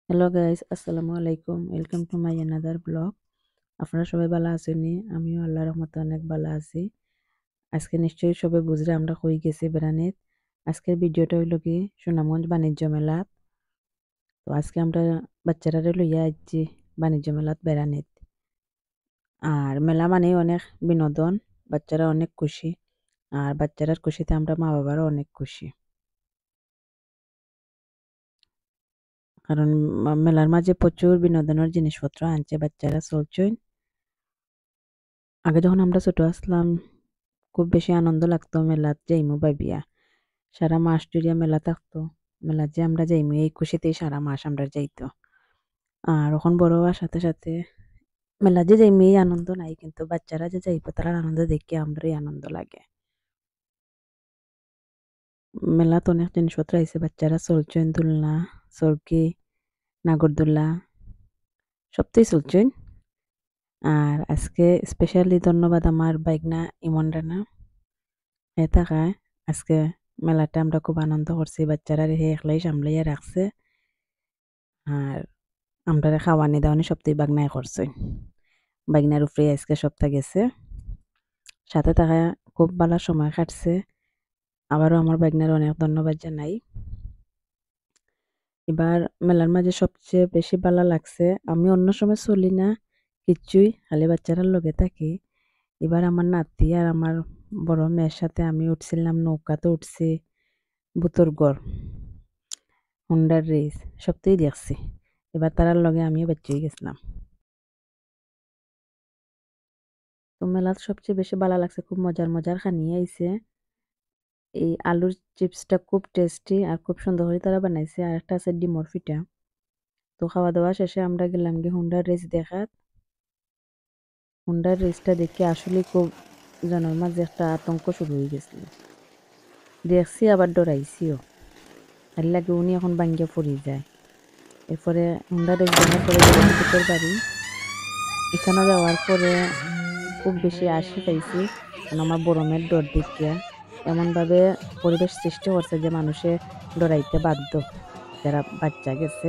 Hello guys, আসসালামু আলাইকুম। Welcome to my another blog. আপনারা সবাই ভালো আছেন? আমিও আল্লাহর রহমতে অনেক ভালো আছি। আজকে নিশ্চয়ই সবাই বুঝলে আমরা কই গেছি বেড়ানিত। আজকের ভিডিওটা হইল কি সুনামগঞ্জ বাণিজ্য মেলাত। তো আজকে আমরা বাচ্চারা লইয়া আইছি বাণিজ্য মেলাত বেড়ানিত। আর মেলা মানেই অনেক বিনোদন, বাচ্চারা অনেক খুশি। আর বাচ্চারার খুশিতে আমরা মা বাবারও অনেক খুশি। কারণ মেলার মাঝে প্রচুর বিনোদনের জিনিসপত্র আনছে বাচ্চারা চলছেন। আগে যখন আমরা ছোট আসলাম খুব বেশি আনন্দ লাগতো মেলাত যাইমু ভাবিয়া। সারা মাস জুড়িয়া মেলা থাকতো। মেলাত যে আমরা যাইমু এই খুশিতেই সারা মাস আমরা যাইতো। আর এখন বড় হওয়ার সাথে সাথে মেলা যে যাইমু এই আনন্দ নাই, কিন্তু বাচ্চারা যে যাইবো তার আনন্দ দেখে আমরাই আনন্দ লাগে। মেলাত অনেক জিনিসপত্র আইছে, বাচ্চারা চলছেন দোলনা, চরকি, নাগরদোলা সবটাই চলছেন। আর আজকে স্পেশালি ধন্যবাদ আমার বাইকনা ইমন রানা, এ থাকায় আজকে মেলাটা আমরা খুব আনন্দ করছি। বাচ্চারা হে একলাই সামলাইয়া রাখছে। আর আমরা খাওয়ানি দাওয়ানি সবটাই বাগনায় করছে। বাগনার উপরে আজকে সপ্তাহ গেছে, সাথে থাকা খুব ভালো সময় কাটছে। আবারও আমার বাগনার অনেক ধন্যবাদ জানাই। এবার মেলার মাঝে সবচেয়ে বেশি ভালো লাগছে, আমি অন্য সময় চলি না কিচ্ছুই, খালি বাচ্চারার লগে থাকি। এবার আমার নাতি আর আমার বড় মেয়ের সাথে আমি উঠছিলাম, নৌকাতে উঠছি, বুতরগড়, হুন্ডার রেস সবটাই দেখছি। এবার তারার লগে আমিও বাচ্চাই গেছিলাম। তো মেলাত সবচেয়ে বেশি ভালো লাগছে, খুব মজার মজার খানি আইছে। এই আলুর চিপসটা খুব টেস্টি আর খুব সুন্দর করে তারা বানাইছে। আর একটা আছে ডিমর ফিটা। তো খাওয়া দাওয়া শেষে আমরা গেলাম গিয়ে হুন্ডার রেস দেখাত। হুন্ডার রেসটা দেখে আসলে খুব জনের মাঝে একটা আতঙ্ক শুরু হয়ে গেছিল। দেখছি আবার ডরাইছিও, আর লাগে উনি এখন বাঙ্গিয়া পড়ে যায়। এরপরে হুন্ডার রেস দেখার পরে গেলাম ভূতের বাড়ি। এখানে যাওয়ার পরে খুব বেশি আশি পাইছি, কারণ আমার বড় মেয়ের ডর দেখিয়া এমনভাবে পরিবেশ সৃষ্টি করছে যে মানুষে ডরাইতে বাধ্য যারা বাচ্চা গেছে।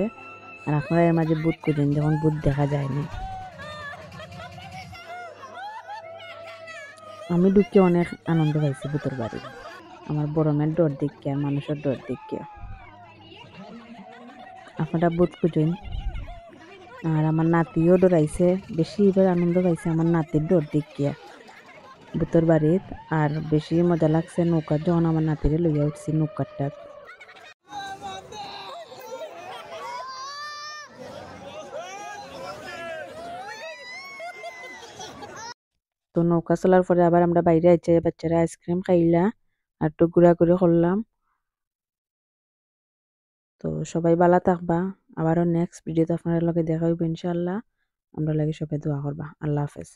আর আপনারা এর মাঝে ভূত খুঁজেন, যখন ভূত দেখা যায়নি। আমি ঢুকে অনেক আনন্দ পাইছি ভূতের বাড়ি, আমার বড় মেয়ের ডর দেখিয়া, মানুষের ডর দেখিয়া। আপনারা ভূত খুঁজেন। আর আমার নাতিও ডরাইছে, বেশি এবার আনন্দ পাইছে আমার নাতির ডর দেখিয়া ভূতের বাড়িত। আর বেশি মজা লাগছে নৌকার, যখন আমার নাতিরে লইয়া উঠছি নৌকারটা। তো নৌকা চলার পরে আবার আমরা বাইরে আইছে, বাচ্চারা আইসক্রিম খাইলা আর একটু ঘোরাঘুরি করলাম। তো সবাই ভালো থাকবা। আবারও নেক্সট ভিডিওতে আপনার লগে দেখা হইব ইনশাআল্লাহ। আমরা লাগে সবাই দোয়া করবা। আল্লাহ হাফেজ।